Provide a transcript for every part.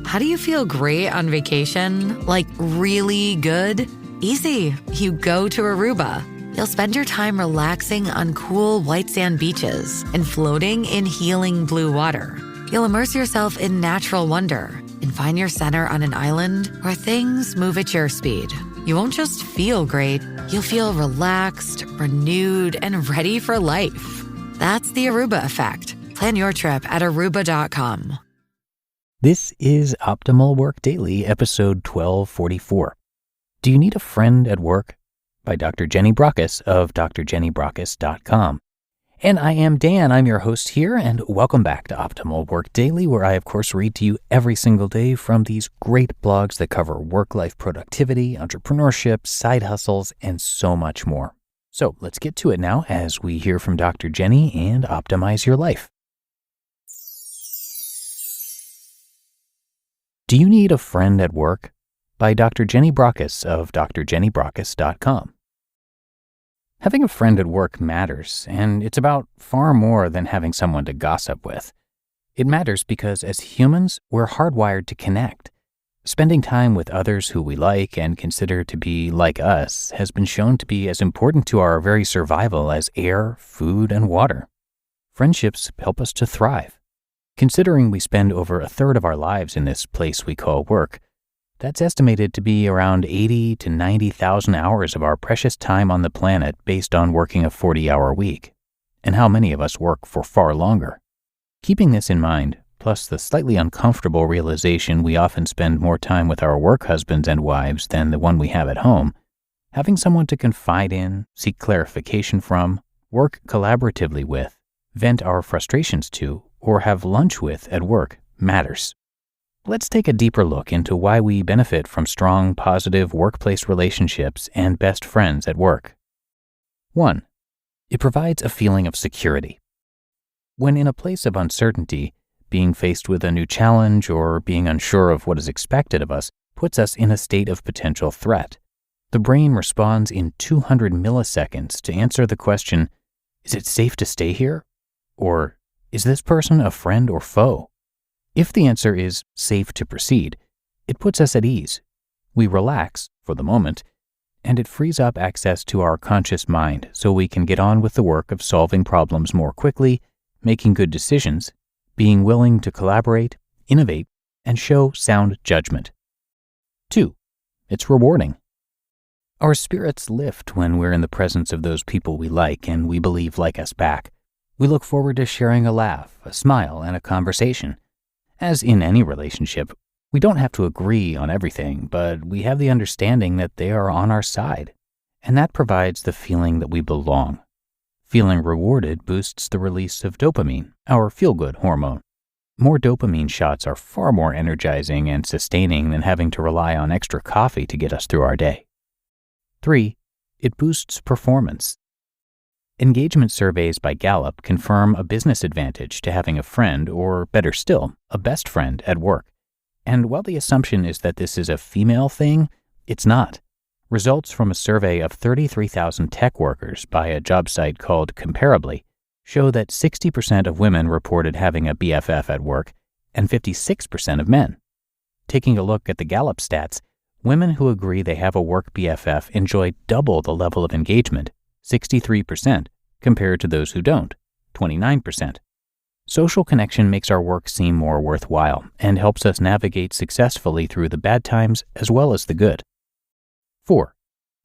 How do you feel great on vacation? Like really good? Easy. You go to Aruba. You'll spend your time relaxing on cool white sand beaches and floating in healing blue water. You'll immerse yourself in natural wonder and find your center on an island where things move at your speed. You won't just feel great, you'll feel relaxed, renewed, and ready for life. That's the Aruba effect. Plan your trip at aruba.com. This is Optimal Work Daily, episode 1244. Do you need a friend at work? By Dr. Jenny Brockis of drjennybrockis.com. And I am Dan, I'm your host here, and welcome back to Optimal Work Daily, where I, of course, read to you every single day from these great blogs that cover work-life productivity, entrepreneurship, side hustles, and so much more. So let's get to it now as we hear from Dr. Jenny and optimize your life. Do you need a friend at work? By Dr. Jenny Brockis of drjennybrockis.com. Having a friend at work matters, and it's about far more than having someone to gossip with. It matters because as humans, we're hardwired to connect. Spending time with others who we like and consider to be like us has been shown to be as important to our very survival as air, food, and water. Friendships help us to thrive. Considering we spend over a third of our lives in this place we call work, that's estimated to be around 80 to 90,000 hours of our precious time on the planet based on working a 40-hour week. And how many of us work for far longer? Keeping this in mind, plus the slightly uncomfortable realization we often spend more time with our work husbands and wives than the one we have at home, having someone to confide in, seek clarification from, work collaboratively with, vent our frustrations to, or have lunch with at work matters. Let's take a deeper look into why we benefit from strong, positive workplace relationships and best friends at work. 1. It provides a feeling of security. When in a place of uncertainty, being faced with a new challenge or being unsure of what is expected of us puts us in a state of potential threat. The brain responds in 200 milliseconds to answer the question, is it safe to stay here? Or, is this person a friend or foe? If the answer is safe to proceed, it puts us at ease. We relax, for the moment, and it frees up access to our conscious mind so we can get on with the work of solving problems more quickly, making good decisions, being willing to collaborate, innovate, and show sound judgment. 2. It's rewarding. Our spirits lift when we're in the presence of those people we like and we believe like us back. We look forward to sharing a laugh, a smile, and a conversation. As in any relationship, we don't have to agree on everything, but we have the understanding that they are on our side, and that provides the feeling that we belong. Feeling rewarded boosts the release of dopamine, our feel-good hormone. More dopamine shots are far more energizing and sustaining than having to rely on extra coffee to get us through our day. 3. It boosts performance. Engagement surveys by Gallup confirm a business advantage to having a friend, or better still, a best friend at work. And while the assumption is that this is a female thing, it's not. Results from a survey of 33,000 tech workers by a job site called Comparably show that 60% of women reported having a BFF at work and 56% of men. Taking a look at the Gallup stats, women who agree they have a work BFF enjoy double the level of engagement, 63%, compared to those who don't, 29%. Social connection makes our work seem more worthwhile and helps us navigate successfully through the bad times as well as the good. 4.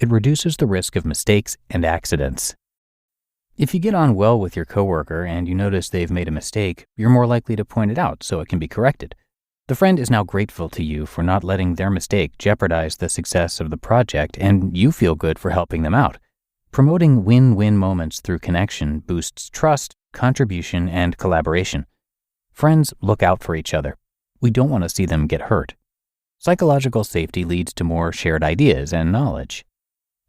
It reduces the risk of mistakes and accidents. If you get on well with your coworker and you notice they've made a mistake, you're more likely to point it out so it can be corrected. The friend is now grateful to you for not letting their mistake jeopardize the success of the project, and you feel good for helping them out. Promoting win-win moments through connection boosts trust, contribution, and collaboration. Friends look out for each other. We don't want to see them get hurt. Psychological safety leads to more shared ideas and knowledge.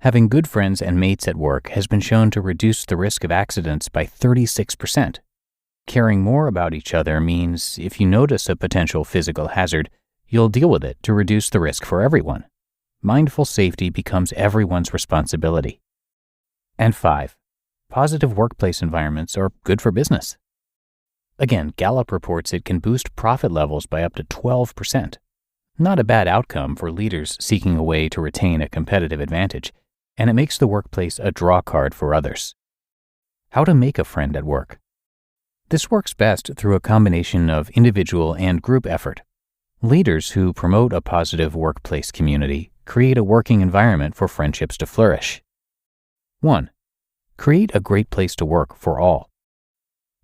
Having good friends and mates at work has been shown to reduce the risk of accidents by 36%. Caring more about each other means if you notice a potential physical hazard, you'll deal with it to reduce the risk for everyone. Mindful safety becomes everyone's responsibility. And 5, positive workplace environments are good for business. Again, Gallup reports it can boost profit levels by up to 12%, Not a bad outcome for leaders seeking a way to retain a competitive advantage, and it makes the workplace a draw card for others. How to make a friend at work. This works best through a combination of individual and group effort. Leaders who promote a positive workplace community create a working environment for friendships to flourish. 1. Create a great place to work for all.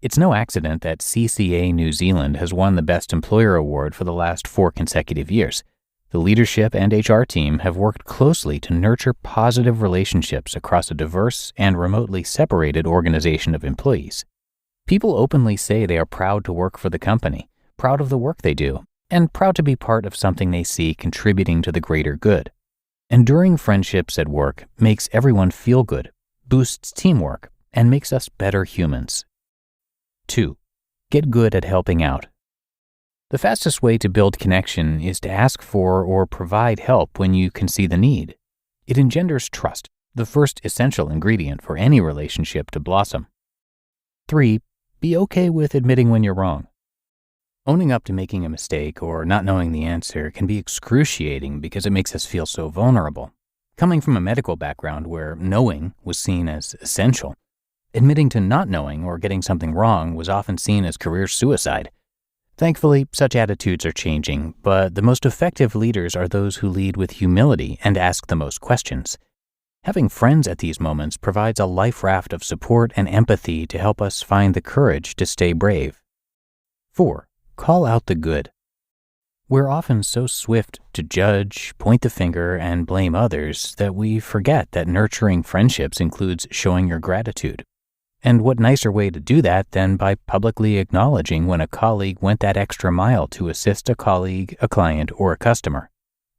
It's no accident that CCA New Zealand has won the Best Employer Award for the last 4 consecutive years. The leadership and HR team have worked closely to nurture positive relationships across a diverse and remotely separated organization of employees. People openly say they are proud to work for the company, proud of the work they do, and proud to be part of something they see contributing to the greater good. Enduring friendships at work makes everyone feel good, boosts teamwork, and makes us better humans. 2. Get good at helping out. The fastest way to build connection is to ask for or provide help when you can see the need. It engenders trust, the first essential ingredient for any relationship to blossom. 3. Be okay with admitting when you're wrong. Owning up to making a mistake or not knowing the answer can be excruciating because it makes us feel so vulnerable. Coming from a medical background where knowing was seen as essential, admitting to not knowing or getting something wrong was often seen as career suicide. Thankfully, such attitudes are changing, but the most effective leaders are those who lead with humility and ask the most questions. Having friends at these moments provides a life raft of support and empathy to help us find the courage to stay brave. 4. Call out the good. We're often so swift to judge, point the finger, and blame others that we forget that nurturing friendships includes showing your gratitude. And what nicer way to do that than by publicly acknowledging when a colleague went that extra mile to assist a colleague, a client, or a customer.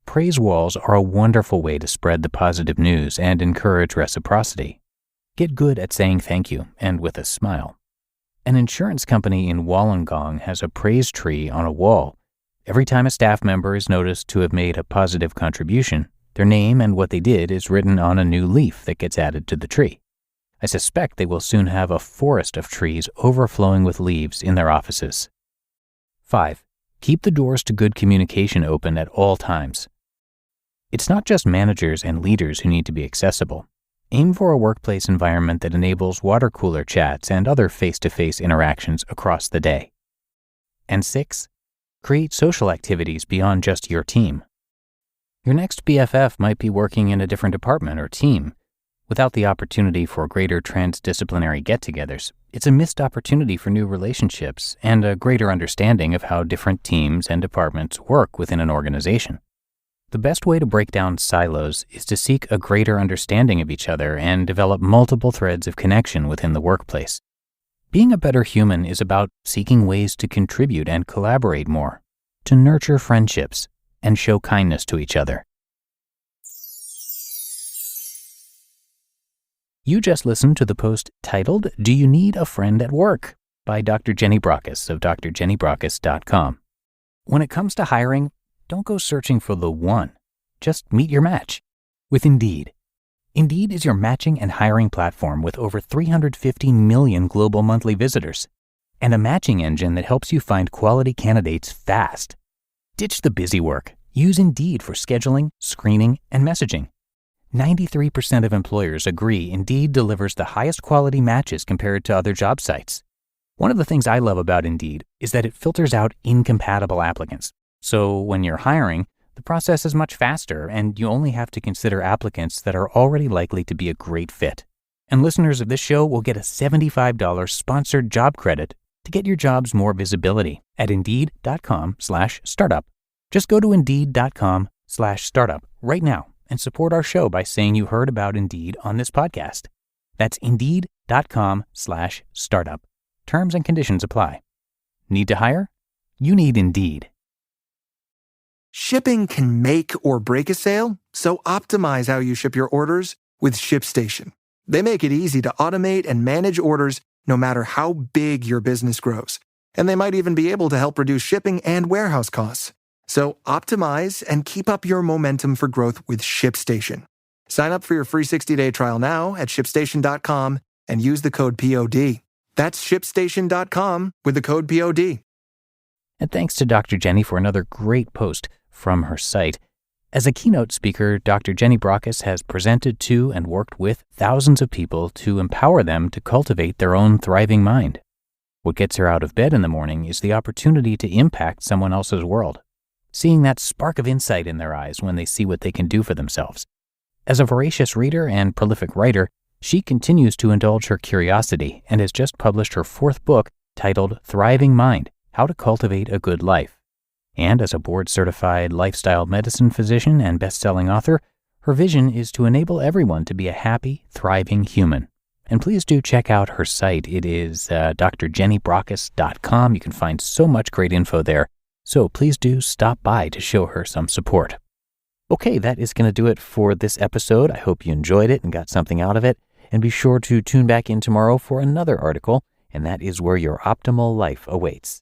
Praise walls are a wonderful way to spread the positive news and encourage reciprocity. Get good at saying thank you, and with a smile. An insurance company in Wollongong has a praise tree on a wall. Every time a staff member is noticed to have made a positive contribution, their name and what they did is written on a new leaf that gets added to the tree. I suspect they will soon have a forest of trees overflowing with leaves in their offices. 5. Keep the doors to good communication open at all times. It's not just managers and leaders who need to be accessible. Aim for a workplace environment that enables water cooler chats and other face-to-face interactions across the day. And 6. Create social activities beyond just your team. Your next BFF might be working in a different department or team. Without the opportunity for greater transdisciplinary get-togethers, it's a missed opportunity for new relationships and a greater understanding of how different teams and departments work within an organization. The best way to break down silos is to seek a greater understanding of each other and develop multiple threads of connection within the workplace. Being a better human is about seeking ways to contribute and collaborate more, to nurture friendships, and show kindness to each other. You just listened to the post titled, "Do You Need a Friend at Work?" by Dr. Jenny Brockis of drjennybrockis.com. When it comes to hiring, don't go searching for the one. Just meet your match with Indeed. Indeed is your matching and hiring platform with over 350 million global monthly visitors and a matching engine that helps you find quality candidates fast. Ditch the busy work. Use Indeed for scheduling, screening, and messaging. 93% of employers agree Indeed delivers the highest quality matches compared to other job sites. One of the things I love about Indeed is that it filters out incompatible applicants. So when you're hiring, the process is much faster and you only have to consider applicants that are already likely to be a great fit. And listeners of this show will get a $75 sponsored job credit to get your jobs more visibility at Indeed.com/startup. Just go to Indeed.com/startup right now and support our show by saying you heard about Indeed on this podcast. That's Indeed.com/startup. Terms and conditions apply. Need to hire? You need Indeed. Shipping can make or break a sale, so optimize how you ship your orders with ShipStation. They make it easy to automate and manage orders no matter how big your business grows. And they might even be able to help reduce shipping and warehouse costs. So optimize and keep up your momentum for growth with ShipStation. Sign up for your free 60-day trial now at ShipStation.com and use the code POD. That's ShipStation.com with the code POD. And thanks to Dr. Jenny for another great post. from her site. As a keynote speaker, Dr. Jenny Brockis has presented to and worked with thousands of people to empower them to cultivate their own thriving mind. What gets her out of bed in the morning is the opportunity to impact someone else's world, seeing that spark of insight in their eyes when they see what they can do for themselves. As a voracious reader and prolific writer, she continues to indulge her curiosity and has just published her 4th book titled Thriving Mind: How to Cultivate a Good Life. And as a board-certified lifestyle medicine physician and best-selling author, her vision is to enable everyone to be a happy, thriving human. And please do check out her site. It is drjennybrockis.com. You can find so much great info there. So please do stop by to show her some support. Okay, that is going to do it for this episode. I hope you enjoyed it and got something out of it. And be sure to tune back in tomorrow for another article, and that is where your optimal life awaits.